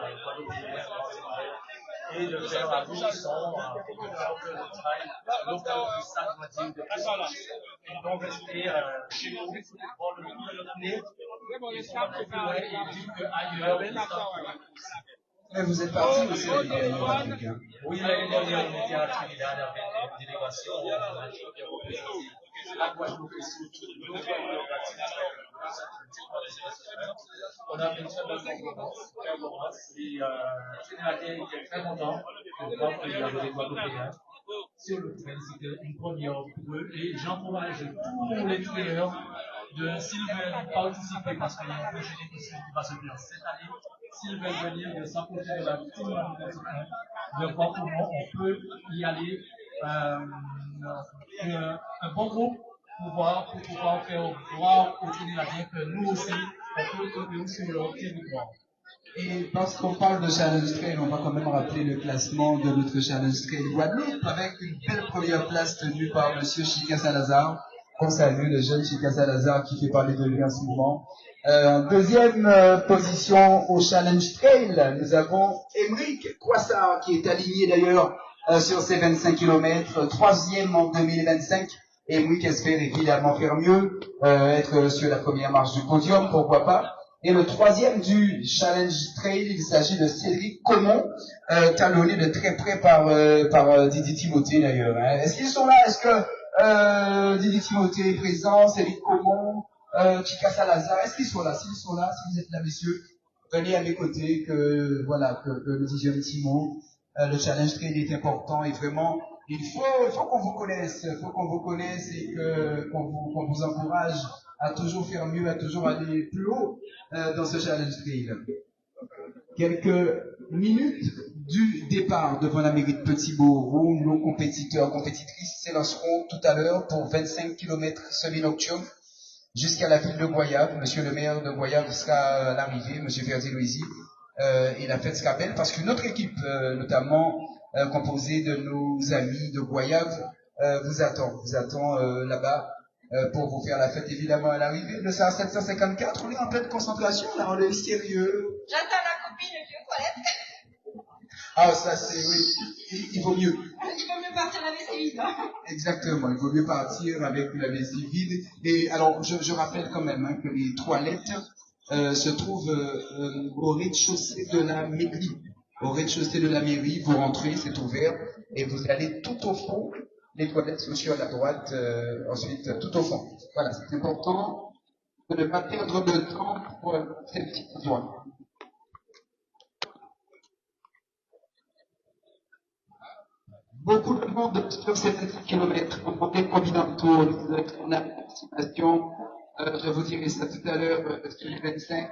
[SPEAKER 17] et de faire à l'unisson, de faire que le trail local du Saint-Martin de plus et donc rester chez nous pour le coup de notre nez et faire plus loin et dire qu'ailleurs, ils savent.
[SPEAKER 12] Mais vous êtes parti aussi l'année
[SPEAKER 17] dernière. Oui, l'année dernière, on était à Trinidad avec une délégation. La Guadeloupe et surtout on a fait une très belle performance et Trinidadien était très content de voir qu'il y avait des Guadeloupéens sur le train. C'était une première pour eux et j'encourage tous les trailers de s'ils veulent participer parce qu'il y a une prochaine édition qui va se faire cette année. S'ils veulent venir de s'approcher de la team de voir comment on peut y aller un bon groupe pour pouvoir faire voir aux Trinidadiens que nous aussi, on peut compter sur leur territoire.
[SPEAKER 12] Et parce qu'on parle de Challenge Trail, on va quand même rappeler le classement de notre Challenge Trail Guadeloupe avec une belle première place tenue par Monsieur Chika Salazar. On salue le jeune Chika Salazar qui fait parler de lui en ce moment. Deuxième position au Challenge Trail, nous avons Émeric Croissard qui est aligné d'ailleurs sur ses 25 km. Troisième en 2025. Émeric espère évidemment faire mieux, être sur la première marche du podium, pourquoi pas. Et le troisième du Challenge Trail, il s'agit de Cédric Comon, talonné de très près par Didi Timothée d'ailleurs. Est-ce qu'ils sont là? Est-ce que Didi Timothée est présent? Cédric Comon, Chika Salazar, est-ce qu'ils sont là? S'ils sont là, si vous êtes là, messieurs, venez à mes côtés, que nous disions un petit mot. Le Challenge Trail est important et vraiment, il faut qu'on vous connaisse, et qu'on vous encourage à toujours faire mieux, à toujours aller plus haut dans ce Challenge Trail. Quelques minutes du départ devant la mairie de Petit-Bourg, où nos compétiteurs, compétitrices s'élanceront tout à l'heure pour 25 km semi-nocturne jusqu'à la ville de Goyave. Monsieur le maire de Goyave sera à l'arrivée, monsieur Ferdi-Louisy, et la fête sera belle parce qu'une autre équipe, notamment composée de nos amis de Goyave, vous attend là-bas pour vous faire la fête évidemment à l'arrivée. Le SAR 754, on est en pleine concentration, là, on est sérieux.
[SPEAKER 7] J'attends la copine de Colette.
[SPEAKER 12] Ah, ça c'est, oui, il vaut mieux.
[SPEAKER 7] Il vaut mieux partir avec ses vides.
[SPEAKER 12] Exactement, il vaut mieux partir avec la vessie vide. Et alors, je rappelle quand même que les toilettes se trouvent au rez-de-chaussée de la mairie. Au rez-de-chaussée de la mairie, vous rentrez, c'est ouvert, et vous allez tout au fond. Les toilettes sont sur la droite, ensuite tout au fond. Voilà, c'est important de ne pas perdre de temps pour ces petits besoins. Beaucoup de monde sur ces 7 km. On prend des continentaux, on a une participation. Je vous dirai ça tout à l'heure sur les 25.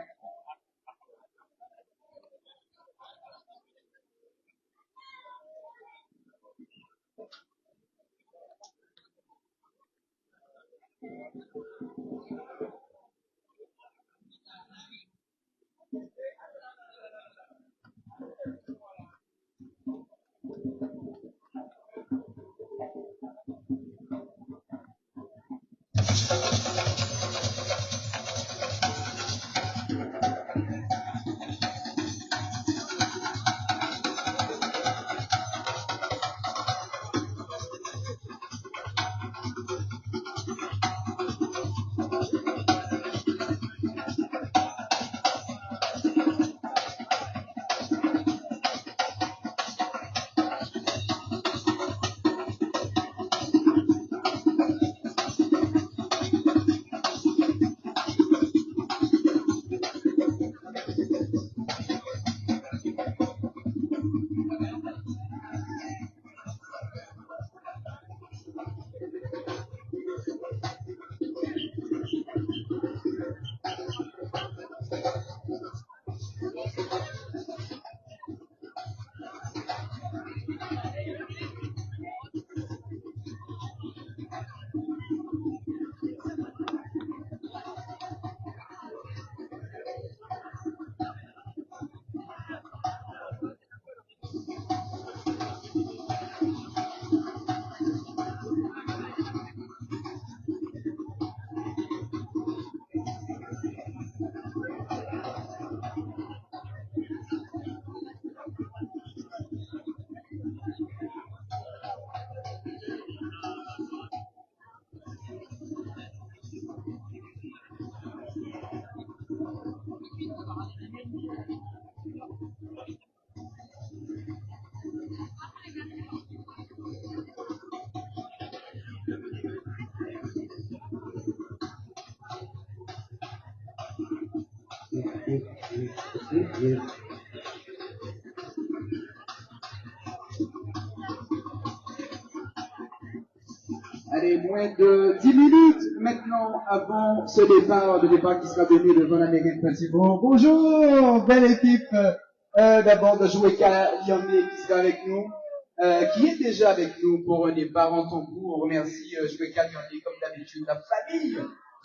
[SPEAKER 12] Allez, moins de 10 minutes maintenant avant ce départ, le départ qui sera donné devant la mairie de Petit-Bourg. Bonjour, belle équipe. D'abord de Joueka Lyonnais qui sera avec nous, qui est déjà avec nous pour un départ en concours. On remercie Joueka Lyonnais comme d'habitude, la famille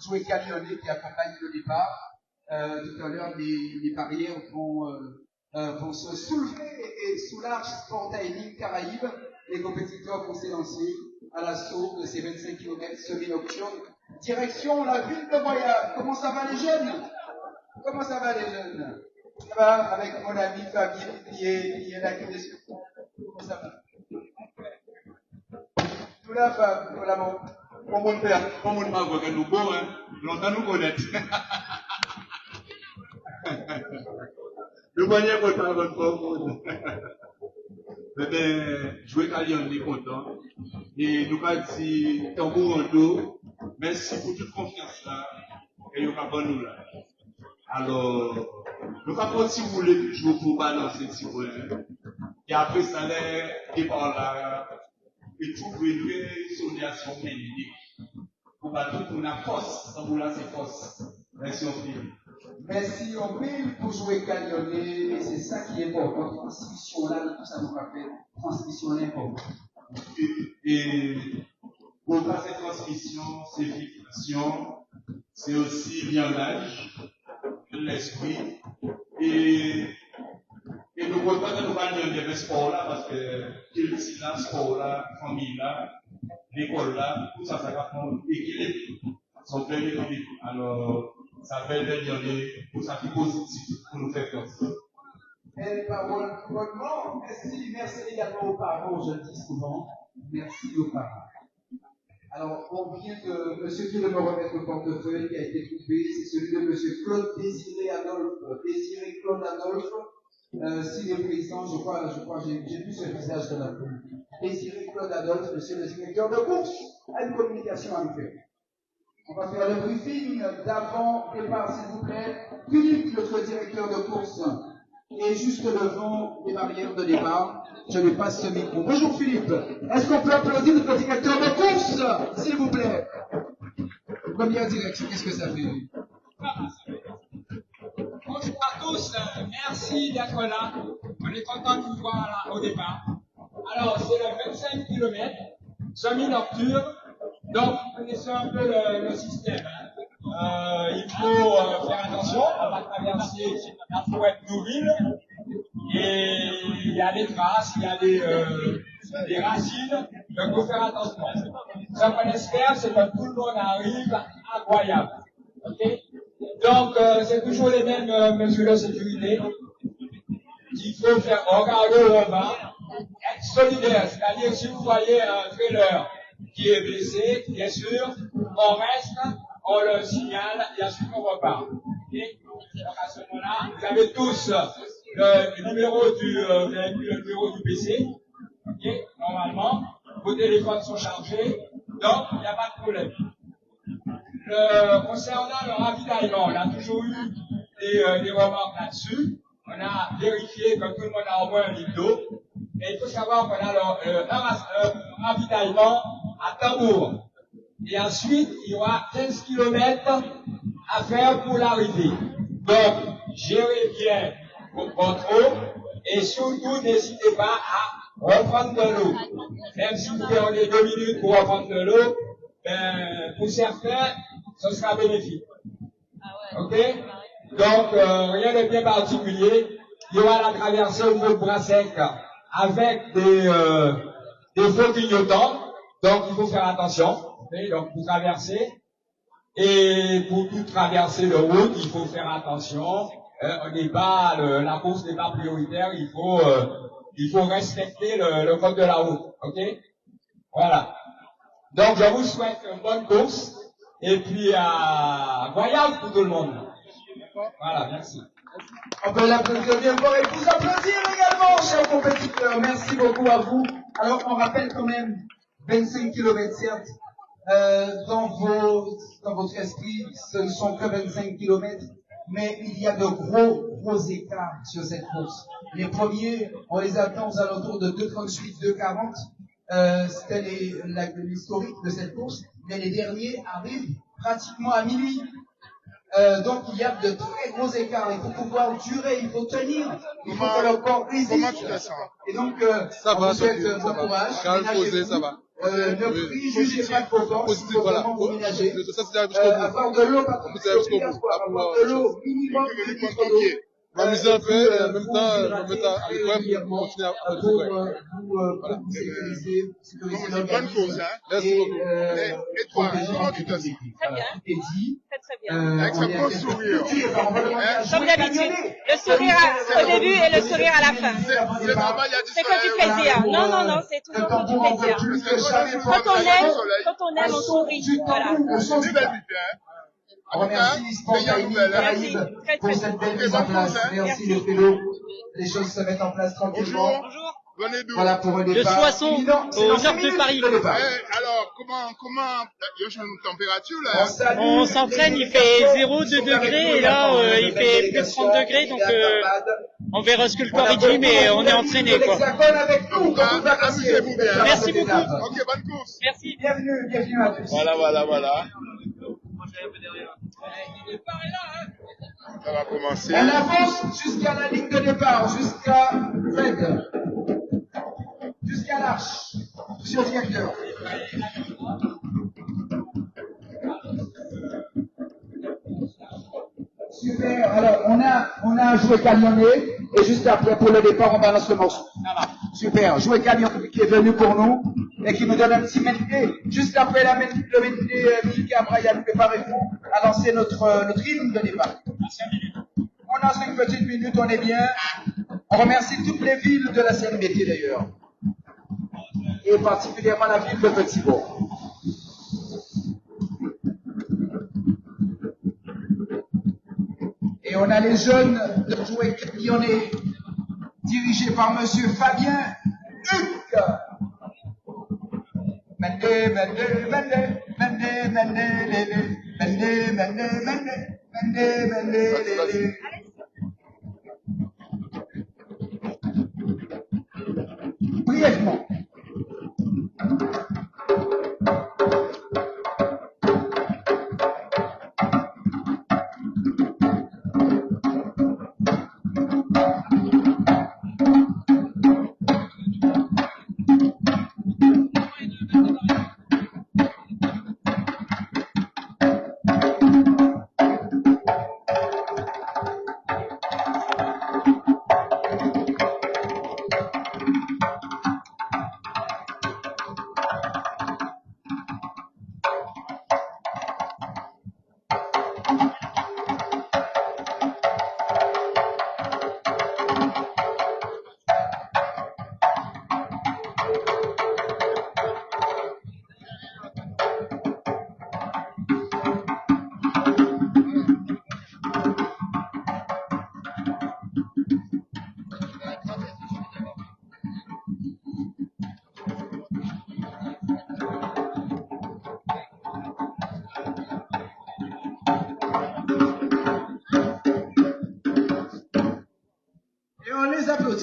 [SPEAKER 12] Joueka Lyonnais qui accompagne le départ. Tout à l'heure, les barrières vont se soulever et sous l'arche Sport Timing Caraïbes, les compétiteurs vont s'élancer à l'assaut de ces 25 km semi-nocturnes. Direction la ville de Goyave. Comment ça va les jeunes? Comment ça va les jeunes? Ça va avec mon ami Fabien qui est là, qui est dessus. Comment ça va? Tout là, Fab, tout là, mon monde père, mon monde m'a vu nous beau, hein. Longtemps nous connaître. Le moyen pour faire votre monde. Mais ben, jouer Calion, on est content. Et nous avons dit, Tambourando, merci pour toute confiance là. Et nous avons nous là. Alors, nous avons si vous voulez toujours pour balancer si vous voulez. Et après ça, et par là, et trouver une réconciliation magnifique. Pour pas tout, on a force, Tambouranda c'est force. Merci au film. Merci en pile pour jouer Cagnonné, c'est ça qui est important. Transmission là, tout ça nous rappelle. Transmission l'important.
[SPEAKER 18] Et au-delà de cette transmission, c'est fixation, c'est aussi viandage de l'esprit. Et nous ne pouvons pas nous parler de sport là, parce que c'est là, sport là, famille là, l'école là, tout ça, ça va prendre équilibre. Sont plein d'équilibre. Alors, ça fait tout ça qui est positif pour nous faire comme
[SPEAKER 12] Et parole bonnement, merci également aux parents, je le dis souvent. Merci aux parents. Alors, on vient de monsieur qui veut me remettre le portefeuille qui a été coupé, c'est celui de monsieur Claude Désiré Claude Adolphe. Si le président, je crois, j'ai vu ce visage de la foule. Désiré Claude Adolphe, monsieur le directeur de course, a une communication à nous faire. On va faire le briefing d'avant départ, s'il vous plaît. Philippe, notre directeur de course, est juste devant les barrières de départ. Je lui passe ce micro. Bonjour Philippe. Est-ce qu'on peut applaudir notre directeur de course, s'il vous plaît? Première direction, qu'est-ce que ça fait?
[SPEAKER 9] Bonjour à tous, merci d'être là. On est content de vous voir là, au départ. Alors, c'est le 25 km, semi-nocturne. Donc, vous connaissez un peu le système. Il faut faire attention, on va traverser la forêt de Nouville. Et il y a des traces, il y a des racines, donc il faut faire attention. Ce qu'on espère, c'est que tout le monde arrive à Guayab. Okay? Donc, c'est toujours les mêmes mesures de sécurité. Il faut faire regarder où on va, être solidaire, c'est-à-dire si vous voyez un trailer qui est blessé, bien sûr, on reste, on le signale, bien sûr qu'on repart. Okay? Donc à ce moment-là, vous avez tous le numéro du PC, okay? Normalement, vos téléphones sont chargés, donc il n'y a pas de problème. Concernant le ravitaillement, on a toujours eu des remarques là-dessus. On a vérifié que tout le monde a au moins un litre d'eau. Et il faut savoir qu'on a le ravitaillement à Tambour. Et ensuite, il y aura 15 km à faire pour l'arrivée. Donc, gérez bien votre eau et surtout, n'hésitez pas à reprendre de l'eau. Même si vous perdez 2 minutes pour reprendre de l'eau, ben, pour certains, ce sera bénéfique. Ok? Donc, rien de bien particulier. Il y aura la traversée au niveau de Bras-Sec avec des feux clignotants. Donc, il faut faire attention. Okay? Donc, vous traversez. Et pour toute traversée de route, il faut faire attention. On n'est pas, la course n'est pas prioritaire. Il faut respecter le code de la route. Ok? Voilà. Donc, je vous souhaite une bonne course. Et puis, voyage pour tout le monde. Voilà, merci.
[SPEAKER 12] On peut l'applaudir bien fort et vous applaudir également, chers compétiteurs. Merci beaucoup à vous. Alors, on rappelle quand même 25 km, certes. Dans votre esprit, ce ne sont que 25 km, mais il y a de gros écarts sur cette course. Les premiers, on les attend aux alentours de 2,38, 2,40. C'était l'historique de cette course, mais les derniers arrivent pratiquement à minuit. Donc il y a de très gros écarts. Il faut pouvoir durer, il faut tenir, il faut que le corps résiste.
[SPEAKER 10] Comment tu te sens?
[SPEAKER 12] Et donc, on vous souhaite bon courage.
[SPEAKER 10] Ça va.
[SPEAKER 12] Ne préjugez pas de vos forces, il faut vraiment vous ménager. Avoir de l'eau, avoir de l'eau minimum de litres d'eau.
[SPEAKER 10] M'amuser un peu et en même temps, me mettre à l'épreuve pour continuer à faire
[SPEAKER 12] pour vous sécuriser l'organisme.
[SPEAKER 10] Merci beaucoup.
[SPEAKER 12] Et toi, comment tu te sens?
[SPEAKER 7] Très bien. Très
[SPEAKER 12] bien.
[SPEAKER 10] Avec ce beau sourire.
[SPEAKER 7] Comme d'habitude. Le sourire au début et le sourire à la fin. C'est que du plaisir. Non, c'est toujours que du plaisir. Quand on aime, on sourit. Voilà.
[SPEAKER 12] On remercie Sport Timing Caraïbes pour cette belle mise en place. Merci le vélo. Les choses se mettent en place tranquillement.
[SPEAKER 10] Bonjour.
[SPEAKER 12] Voilà pour le départ.
[SPEAKER 19] De Soissons aux heures de Paris.
[SPEAKER 10] Alors, comment, il y a une température là?
[SPEAKER 19] On s'entraîne, il fait 0,2 degrés et là, il fait plus de 30 degrés, donc on verra ce que le corps il dit, mais on est entraîné, quoi.
[SPEAKER 10] Amusez-vous bien.
[SPEAKER 19] Merci beaucoup.
[SPEAKER 10] Ok, bonne course.
[SPEAKER 19] Merci.
[SPEAKER 12] Bienvenue à tous.
[SPEAKER 10] Voilà. Ça va commencer.
[SPEAKER 12] On avance jusqu'à la ligne de départ, jusqu'à Fred. Jusqu'à l'arche. Monsieur le directeur. Super. Alors, on a un jouet canionné. Et juste après, pour le départ, on balance le morceau. Super. Jouet canionné qui est venu pour nous. Et qui nous donne un petit medley. Juste après le medley, Milka, Brian, préparez-vous à lancer notre hymne de départ. On a 5 petites minutes, on est bien. On remercie toutes les villes de la CNBT d'ailleurs. Et particulièrement la ville de Petit-Bourg. Et on a les jeunes de jouer Lyonnais, dirigés par monsieur Fabien Huc. Brièvement.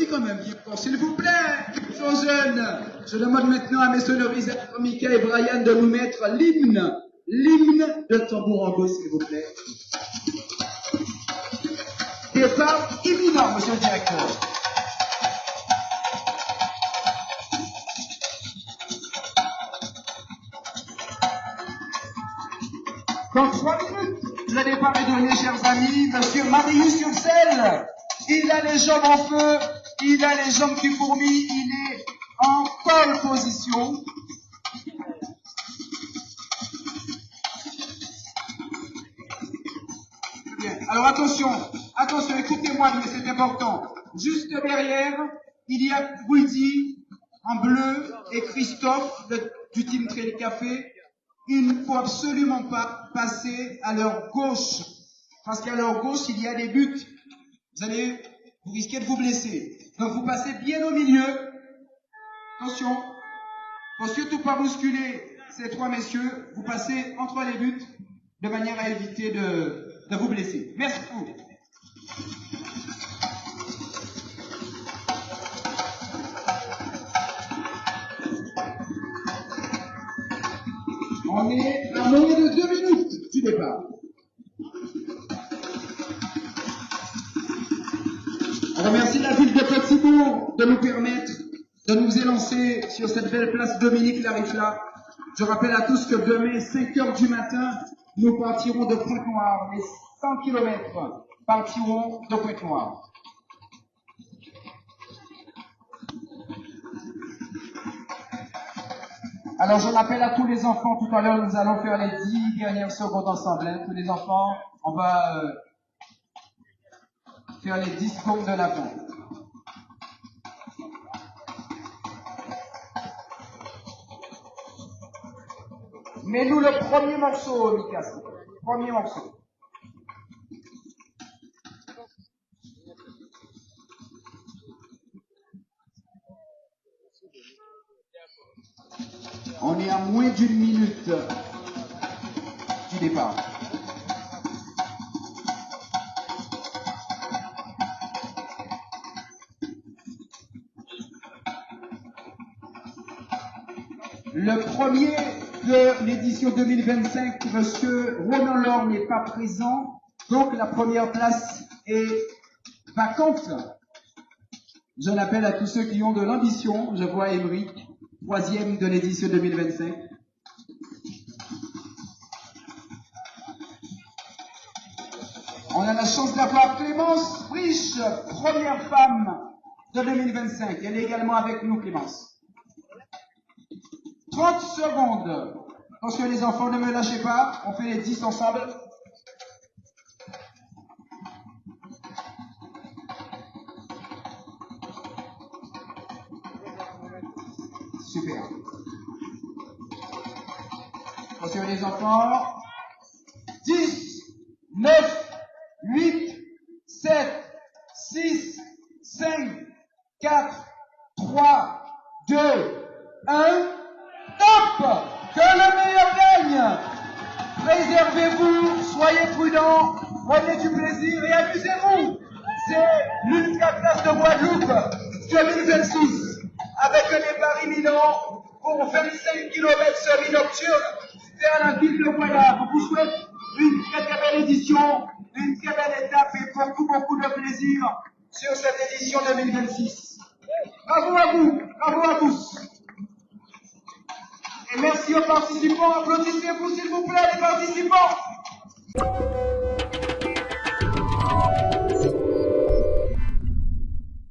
[SPEAKER 12] Quand même, s'il vous plaît, ils sont jeunes. Je demande maintenant à mes sonorisateurs Mika et Brian de nous mettre l'hymne de Tambourango, s'il vous plaît. Départ imminent, monsieur le directeur. Dans 3 minutes, le départ est donné, chers amis. Monsieur Marius Surcel, il a les jambes en feu. Il a les jambes qui fourmillent, il est en pole position. Bien. Alors attention, écoutez-moi, mais c'est important. Juste derrière, il y a Rudy en bleu et Christophe du Team Trail Café. Il ne faut absolument pas passer à leur gauche, parce qu'à leur gauche, il y a des buts. Vous risquez de vous blesser. Donc vous passez bien au milieu. Attention. Faut surtout pas bousculer ces 3 messieurs. Vous passez entre les buts de manière à éviter de vous blesser. Merci beaucoup. On est à moins de 2 minutes du départ. On remercie la ville de Petit-Bourg de nous permettre de nous élancer sur cette belle place Dominique Larifla. Je rappelle à tous que demain, 5 heures du matin, nous partirons de Pointe-Noire. Les 100 km partiront de Pointe-Noire. Alors, je rappelle à tous les enfants, tout à l'heure, nous allons faire les 10 dernières secondes ensemble. Hein. Tous les enfants, on va faire les 10 secondes de l'avant. Mets-nous le premier morceau, Mika. Premier morceau. On est à moins d'1 minute du départ. Le premier de l'édition 2025, Monsieur Ronan Laure n'est pas présent, donc la première place est vacante. J'en appelle à tous ceux qui ont de l'ambition. Je vois Émeric, 3e de l'édition 2025. On a la chance d'avoir Clémence Frisch, première femme de 2025. Elle est également avec nous, Clémence. 30 secondes. Attention les enfants, ne me lâchez pas. On fait les 10 ensemble. Super. Attention les enfants. 10, 9, 8, 7, 6, 5, 4, 3, 2, 1. Top! Que le meilleur gagne! Préservez-vous, soyez prudents, prenez du plaisir et amusez-vous! C'est l'Ultra Classe de Guadeloupe 2026 avec un départ imminent pour 25 km semi-nocturne vers la ville de Guadeloupe. On vous souhaite une très très belle édition, une très belle étape et beaucoup de plaisir sur cette édition 2026. Bravo à vous, bravo à tous. Et merci aux participants. Applaudissez-vous s'il vous plaît les participants.